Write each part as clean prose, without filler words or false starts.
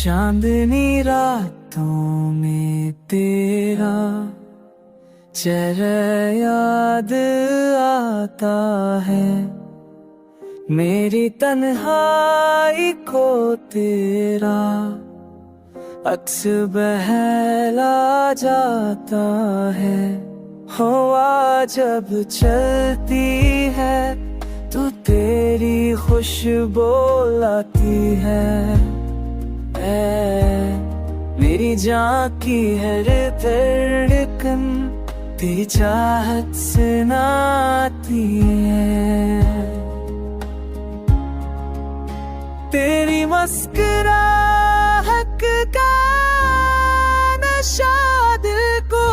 चांदनी रातों में तेरा चेहरा याद आता है, मेरी तन्हाई को तेरा अक्स बहला जाता है। हवा जब चलती है तो तेरी खुशबू लाती है, मेरी जान की हर धड़कन तेरी चाहत से नाती है। तेरी मुस्कुराहट का नशा दिल को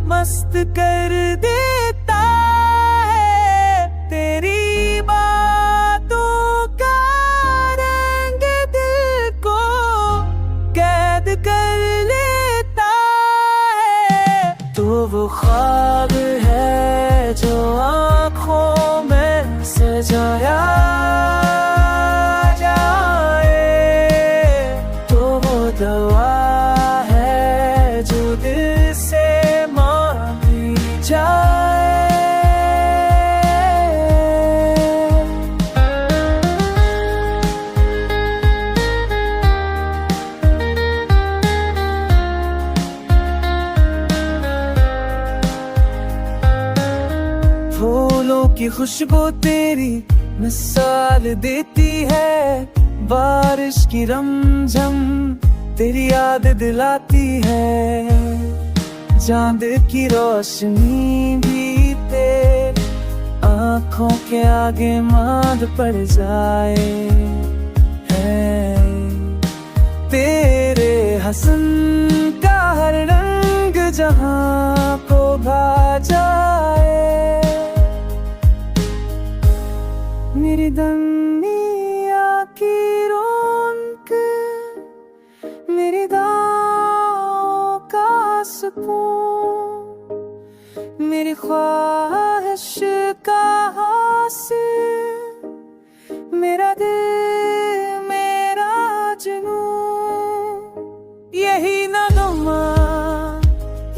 मस्त कर देता है, तेरी बातों का रंग दिल को कैद कर लेता है। तो वो ख्वाब है जो आँखों में सजाया दवा है जो दिल से मांगी जाए। फूलों की खुशबू तेरी मिसाल देती है, बारिश की रमझम तेरी याद दिलाती है, चांद की रोशनी भी तेरी आँखों के आगे मांद पड़ जाए, तेरे हसन का हर रंग जहां को भा जाए। मेरी दुनिया की रौनक, मेरी दाओं का सुकून, मेरी ख्वाहिश का हासिल, मेरा दिल मेरा जुनून, यही नगमा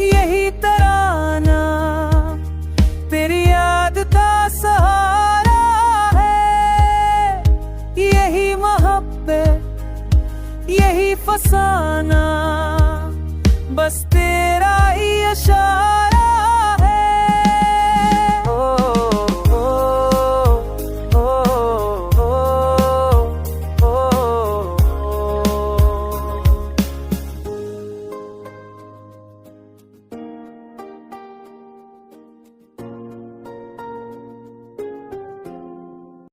यही तराना तेरी याद का सहारा है, यही मोहब्बत यही फसाना बस तेरा ही इशारा।